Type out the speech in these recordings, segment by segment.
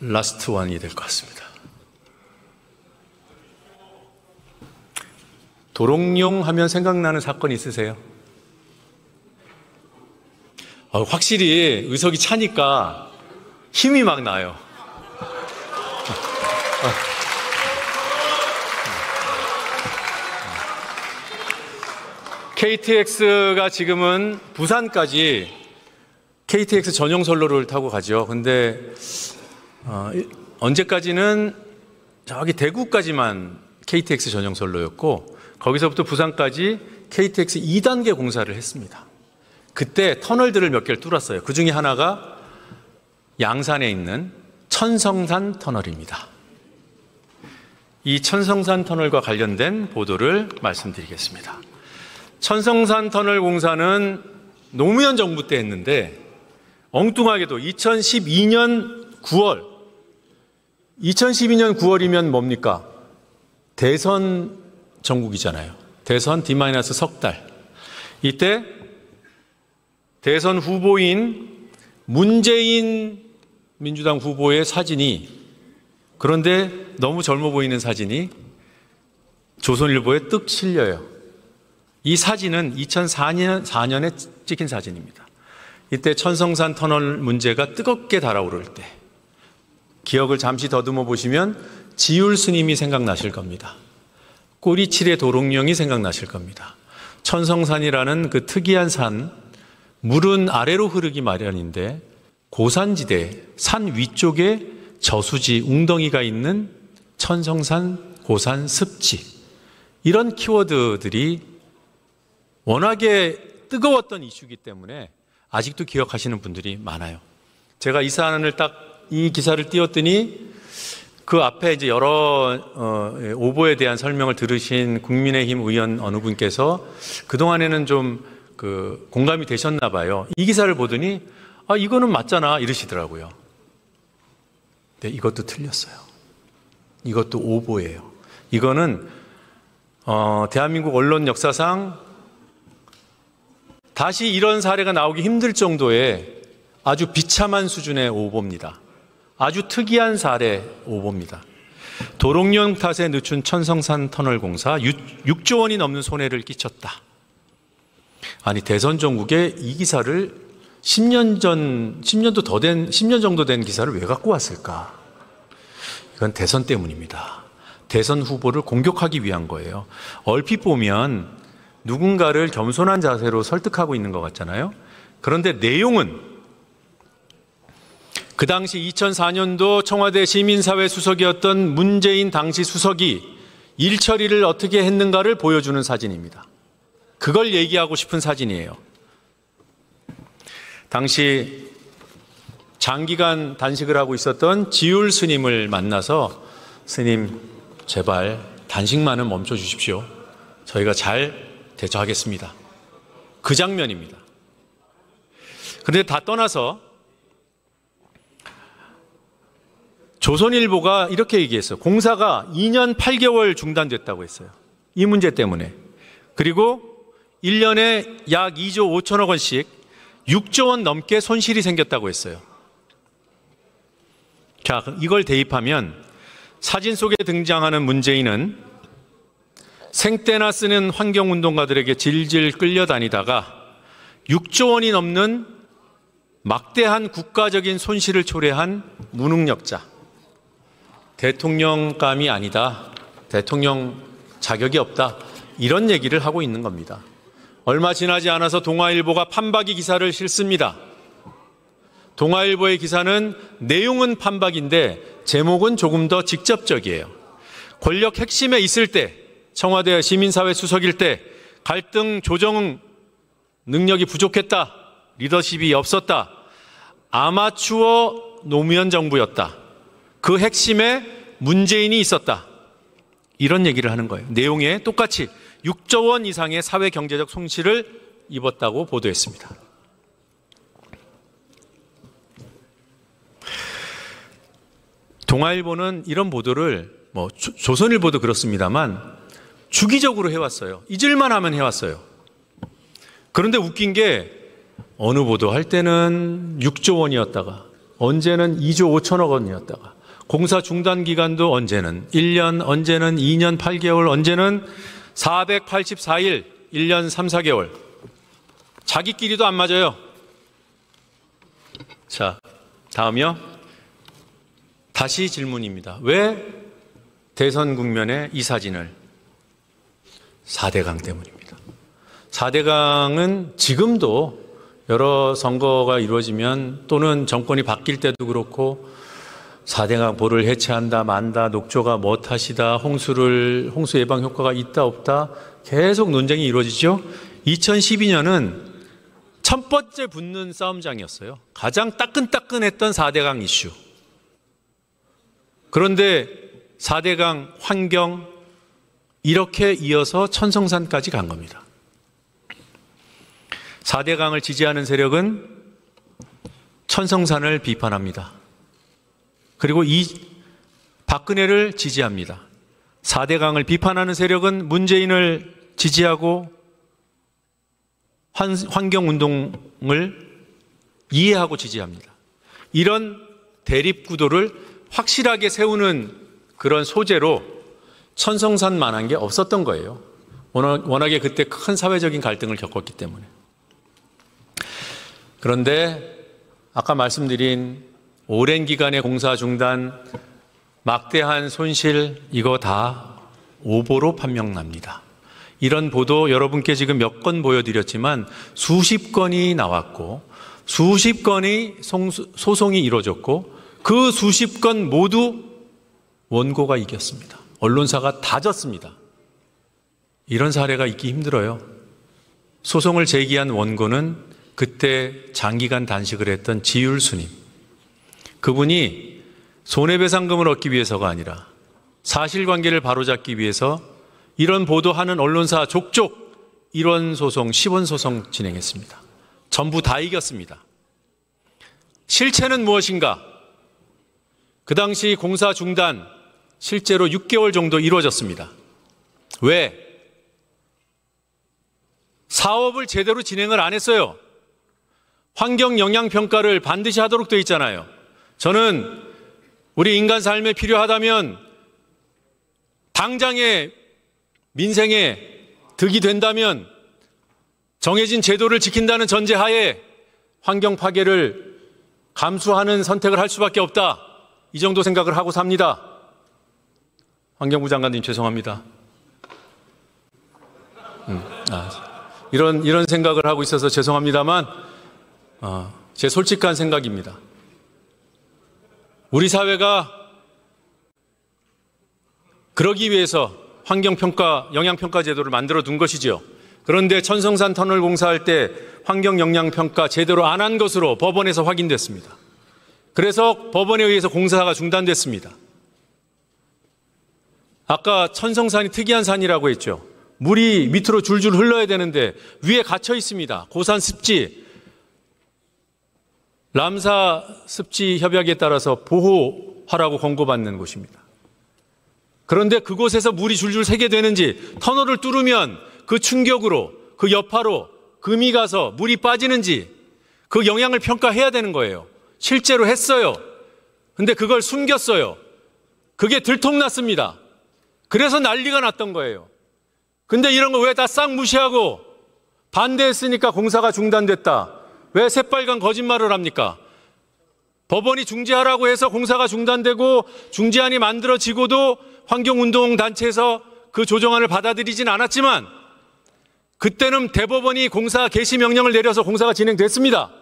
라스트 원이 될 것 같습니다. 도롱뇽 하면 생각나는 사건 있으세요? 확실히 의석이 차니까 힘이 막 나요. KTX가 지금은 부산까지 KTX 전용 선로를 타고 가죠. 근데 언제까지는 저기 대구까지만 KTX 전용 선로였고, 거기서부터 부산까지 KTX 2단계 공사를 했습니다. 그때 터널들을 몇 개를 뚫었어요. 그 중에 하나가 양산에 있는 천성산 터널입니다. 이 천성산 터널과 관련된 보도를 말씀드리겠습니다. 천성산 터널 공사는 노무현 정부 때 했는데, 엉뚱하게도 2012년 9월이면 뭡니까? 대선 전국이잖아요. 대선 D-석 달. 이때 대선 후보인 문재인 민주당 후보의 사진이, 그런데 너무 젊어 보이는 사진이 조선일보에 뜩 실려요. 이 사진은 2004년에 찍힌 사진입니다. 이때 천성산 터널 문제가 뜨겁게 달아오를 때, 기억을 잠시 더듬어 보시면 지율 스님이 생각나실 겁니다. 꼬리칠의 도롱뇽이 생각나실 겁니다. 천성산이라는 그 특이한 산, 물은 아래로 흐르기 마련인데 고산지대, 산 위쪽에 저수지, 웅덩이가 있는 천성산 고산 습지, 이런 키워드들이 워낙에 뜨거웠던 이슈이기 때문에 아직도 기억하시는 분들이 많아요. 제가 이 사안을 이 기사를 띄웠더니 그 앞에 이제 여러 오보에 대한 설명을 들으신 국민의힘 의원 어느 분께서 그동안에는 좀 공감이 되셨나 봐요. 이 기사를 보더니 이거는 맞잖아 이러시더라고요. 근데 이것도 틀렸어요. 이것도 오보예요. 이거는 대한민국 언론 역사상 다시 이런 사례가 나오기 힘들 정도의 아주 비참한 수준의 오보입니다. 아주 특이한 사례 오보입니다. 도롱뇽 탓에 늦춘 천성산 터널 공사 6조 원이 넘는 손해를 끼쳤다. 아니, 대선 전국에 이 기사를 10년 정도 된 기사를 왜 갖고 왔을까? 이건 대선 때문입니다. 대선 후보를 공격하기 위한 거예요. 얼핏 보면 누군가를 겸손한 자세로 설득하고 있는 것 같잖아요. 그런데 내용은 그 당시 2004년도 청와대 시민사회 수석이었던 문재인 당시 수석이 일 처리를 어떻게 했는가를 보여주는 사진입니다. 그걸 얘기하고 싶은 사진이에요. 당시 장기간 단식을 하고 있었던 지율 스님을 만나서, 스님 제발 단식만은 멈춰 주십시오. 저희가 잘 대처하겠습니다. 그 장면입니다. 그런데 다 떠나서 조선일보가 이렇게 얘기했어요. 공사가 2년 8개월 중단됐다고 했어요. 이 문제 때문에. 그리고 1년에 약 2조 5천억 원씩 6조 원 넘게 손실이 생겼다고 했어요. 자, 이걸 대입하면 사진 속에 등장하는 문재인은 생떼나 쓰는 환경운동가들에게 질질 끌려다니다가 6조 원이 넘는 막대한 국가적인 손실을 초래한 무능력자, 대통령감이 아니다, 대통령 자격이 없다, 이런 얘기를 하고 있는 겁니다. 얼마 지나지 않아서 동아일보가 판박이 기사를 실습니다. 동아일보의 기사는 내용은 판박인데 제목은 조금 더 직접적이에요. 권력 핵심에 있을 때, 청와대 시민사회 수석일 때 갈등 조정 능력이 부족했다, 리더십이 없었다, 아마추어 노무현 정부였다, 그 핵심에 문재인이 있었다, 이런 얘기를 하는 거예요. 내용에 똑같이 6조 원 이상의 사회 경제적 손실을 입었다고 보도했습니다. 동아일보는 이런 보도를, 조선일보도 그렇습니다만 주기적으로 해왔어요. 잊을만 하면 해왔어요. 그런데 웃긴 게 어느 보도할 때는 6조 원이었다가 언제는 2조 5천억 원이었다가 공사 중단 기간도 언제는 1년, 언제는 2년 8개월, 언제는 484일, 1년 3, 4개월. 자기끼리도 안 맞아요. 자, 다음이요. 다시 질문입니다. 왜 대선 국면에 이 사진을? 4대강 때문입니다. 4대강은 지금도 여러 선거가 이루어지면 또는 정권이 바뀔 때도 그렇고 4대강 보를 해체한다 만다 녹조가 뭐 탓이다 홍수 예방 효과가 있다 없다 계속 논쟁이 이루어지죠. 2012년은 첫 번째 붙는 싸움장이었어요. 가장 따끈따끈했던 4대강 이슈. 그런데 4대강 환경 이렇게 이어서 천성산까지 간 겁니다. 4대강을 지지하는 세력은 천성산을 비판합니다. 그리고 박근혜를 지지합니다. 4대강을 비판하는 세력은 문재인을 지지하고 환경운동을 이해하고 지지합니다. 이런 대립구도를 확실하게 세우는 그런 소재로 천성산만한 게 없었던 거예요. 워낙에 그때 큰 사회적인 갈등을 겪었기 때문에. 그런데 아까 말씀드린 오랜 기간의 공사 중단, 막대한 손실, 이거 다 오보로 판명납니다. 이런 보도 여러분께 지금 몇 건 보여드렸지만 수십 건이 나왔고 수십 건의 소송이 이루어졌고 그 수십 건 모두 원고가 이겼습니다. 언론사가 다 졌습니다. 이런 사례가 있기 힘들어요. 소송을 제기한 원고는 그때 장기간 단식을 했던 지율 스님. 그분이 손해배상금을 얻기 위해서가 아니라 사실관계를 바로잡기 위해서 이런 보도하는 언론사 족족 1원 소송, 10원 소송 진행했습니다. 전부 다 이겼습니다. 실체는 무엇인가? 그 당시 공사 중단 실제로 6개월 정도 이루어졌습니다. 왜? 사업을 제대로 진행을 안 했어요. 환경영향평가를 반드시 하도록 되어 있잖아요. 저는 우리 인간 삶에 필요하다면 당장의 민생에 득이 된다면 정해진 제도를 지킨다는 전제하에 환경 파괴를 감수하는 선택을 할 수밖에 없다. 이 정도 생각을 하고 삽니다. 환경부 장관님 죄송합니다. 이런 생각을 하고 있어서 죄송합니다만 제 솔직한 생각입니다. 우리 사회가 그러기 위해서 환경평가, 영향평가 제도를 만들어 둔 것이지요. 그런데 천성산 터널 공사할 때 환경영향평가 제대로 안 한 것으로 법원에서 확인됐습니다. 그래서 법원에 의해서 공사가 중단됐습니다. 아까 천성산이 특이한 산이라고 했죠. 물이 밑으로 줄줄 흘러야 되는데 위에 갇혀 있습니다. 고산 습지, 람사 습지 협약에 따라서 보호하라고 권고받는 곳입니다. 그런데 그곳에서 물이 줄줄 새게 되는지, 터널을 뚫으면 그 충격으로, 그 여파로 금이 가서 물이 빠지는지 그 영향을 평가해야 되는 거예요. 실제로 했어요. 근데 그걸 숨겼어요. 그게 들통났습니다. 그래서 난리가 났던 거예요. 근데 이런 거 왜 다 싹 무시하고 반대했으니까 공사가 중단됐다. 왜 새빨간 거짓말을 합니까? 법원이 중지하라고 해서 공사가 중단되고 중지안이 만들어지고도 환경운동단체에서 그 조정안을 받아들이진 않았지만 그때는 대법원이 공사 개시 명령을 내려서 공사가 진행됐습니다.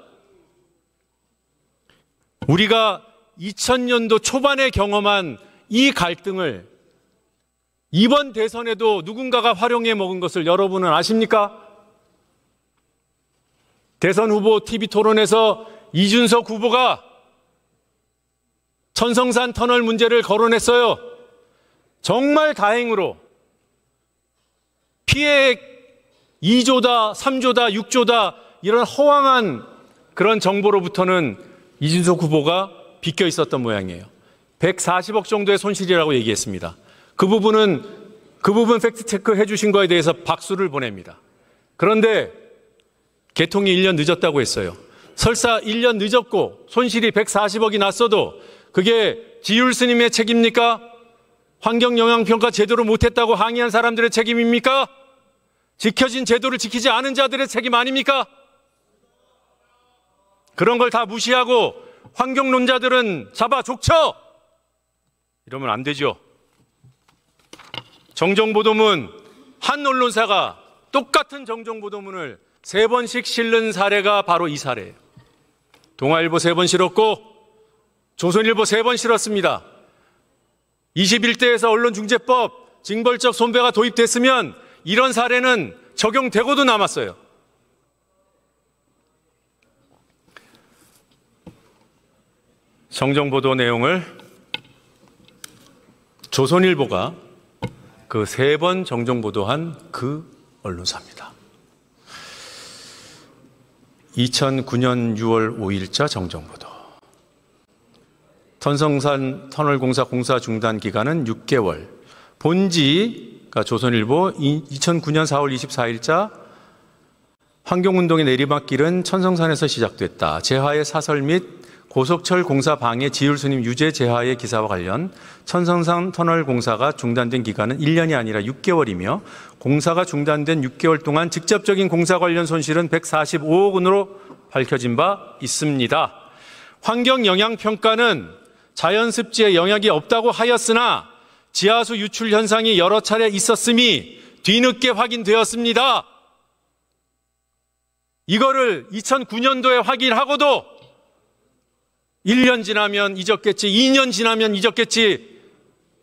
우리가 2000년도 초반에 경험한 이 갈등을 이번 대선에도 누군가가 활용해 먹은 것을 여러분은 아십니까? 대선 후보 TV 토론에서 이준석 후보가 천성산 터널 문제를 거론했어요. 정말 다행으로 피해액 2조다, 3조다, 6조다 이런 허황한 그런 정보로부터는 이준석 후보가 비껴 있었던 모양이에요. 140억 정도의 손실이라고 얘기했습니다. 그 부분 팩트체크 해주신 거에 대해서 박수를 보냅니다. 그런데 개통이 1년 늦었다고 했어요. 설사 1년 늦었고 손실이 140억이 났어도 그게 지율 스님의 책임입니까? 환경영향평가 제대로 못했다고 항의한 사람들의 책임입니까? 지켜진 제도를 지키지 않은 자들의 책임 아닙니까? 그런 걸 다 무시하고 환경론자들은 잡아 족쳐! 이러면 안 되죠. 정정보도문, 한 언론사가 똑같은 정정보도문을 3번씩 실는 사례가 바로 이 사례예요. 동아일보 3번 실었고 조선일보 3번 실었습니다. 21대에서 언론중재법 징벌적 손배가 도입됐으면 이런 사례는 적용되고도 남았어요. 정정보도 내용을 조선일보가 그 3번 정정보도한 그 언론사입니다. 2009년 6월 5일자 정정보도. 천성산 터널공사 공사 중단 기간은 6개월. 본지가 조선일보 2009년 4월 24일자 환경운동의 내리막길은 천성산에서 시작됐다. 재하의 사설 및 고속철 공사 방해 지율 스님 유죄 재하의 기사와 관련 천성산 터널 공사가 중단된 기간은 1년이 아니라 6개월이며 공사가 중단된 6개월 동안 직접적인 공사 관련 손실은 145억 원으로 밝혀진 바 있습니다. 환경영향평가는 자연습지에 영향이 없다고 하였으나 지하수 유출 현상이 여러 차례 있었음이 뒤늦게 확인되었습니다. 이거를 2009년도에 확인하고도 1년 지나면 잊었겠지, 2년 지나면 잊었겠지,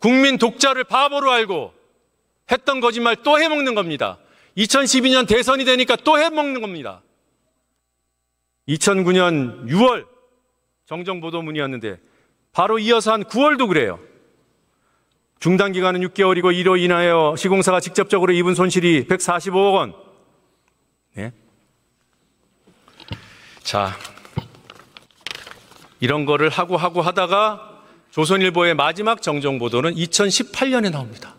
국민 독자를 바보로 알고 했던 거짓말 또 해먹는 겁니다. 2012년 대선이 되니까 또 해먹는 겁니다. 2009년 6월 정정보도문이었는데 바로 이어서 한 9월도 그래요. 중단 기간은 6개월이고 이로 인하여 시공사가 직접적으로 입은 손실이 145억 원. 네. 자, 이런 거를 하고 하다가 조선일보의 마지막 정정보도는 2018년에 나옵니다.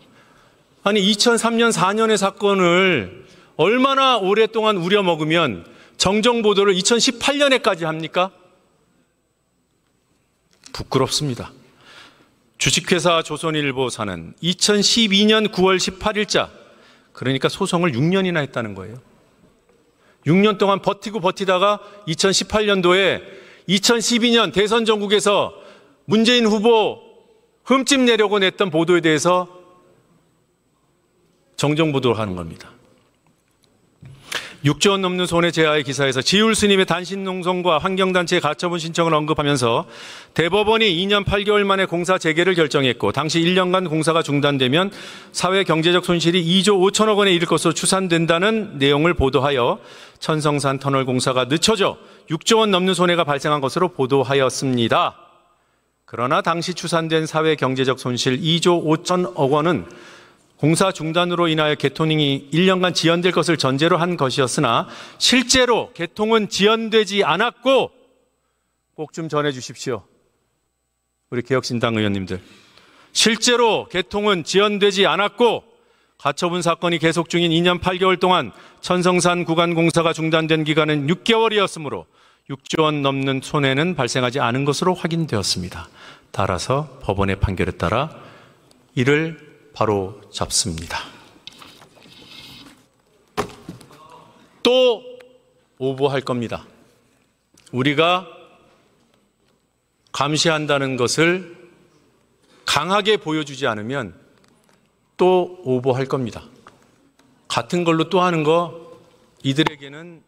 아니 2003년 4년의 사건을 얼마나 오랫동안 우려먹으면 정정보도를 2018년에까지 합니까? 부끄럽습니다. 주식회사 조선일보사는 2012년 9월 18일자, 그러니까 소송을 6년이나 했다는 거예요. 6년 동안 버티다가 2018년도에 2012년 대선 전국에서 문재인 후보 흠집 내려고 냈던 보도에 대해서 정정보도를 하는 겁니다. 6조 원 넘는 손해재하의 기사에서 지율 스님의 단신농성과 환경단체의 가처분 신청을 언급하면서 대법원이 2년 8개월 만에 공사 재개를 결정했고 당시 1년간 공사가 중단되면 사회 경제적 손실이 2조 5천억 원에 이를 것으로 추산된다는 내용을 보도하여 천성산 터널 공사가 늦춰져 6조 원 넘는 손해가 발생한 것으로 보도하였습니다. 그러나 당시 추산된 사회 경제적 손실 2조 5천억 원은 공사 중단으로 인하여 개통이 1년간 지연될 것을 전제로 한 것이었으나 실제로 개통은 지연되지 않았고, 꼭 좀 전해 주십시오. 우리 개혁신당 의원님들. 실제로 개통은 지연되지 않았고 가처분 사건이 계속 중인 2년 8개월 동안 천성산 구간 공사가 중단된 기간은 6개월이었으므로 6조 원 넘는 손해는 발생하지 않은 것으로 확인되었습니다. 따라서 법원의 판결에 따라 이를 바로 잡습니다. 또 오보할 겁니다. 우리가 감시한다는 것을 강하게 보여주지 않으면 또 오보할 겁니다. 같은 걸로 또 하는 거 이들에게는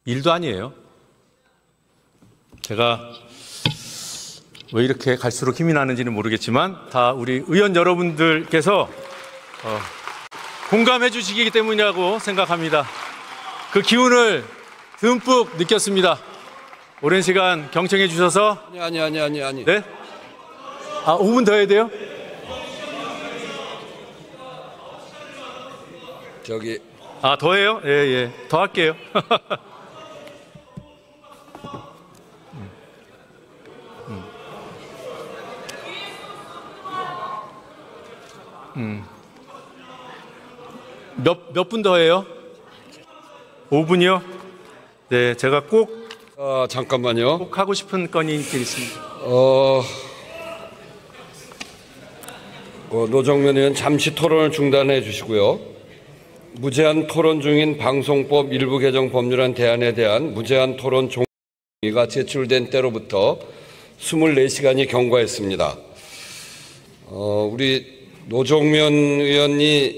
일도 아니에요. 제가 왜 이렇게 갈수록 힘이 나는지는 모르겠지만 다 우리 의원 여러분들께서 공감해 주시기 때문이라고 생각합니다. 그 기운을 듬뿍 느꼈습니다. 오랜 시간 경청해 주셔서. 아니. 네? 5분 더 해야 돼요? 저기. 더 해요? 예. 더 할게요. 몇 분 더 해요? 5분이요? 네, 제가 꼭 잠깐만요. 꼭 하고 싶은 건이 있습니다. 노정면 의원 잠시 토론을 중단해 주시고요. 무제한 토론 중인 방송법 일부 개정 법률안 대안에 대한 무제한 토론 종의가 제출된 때로부터 24시간이 경과했습니다. 우리 노정면 의원이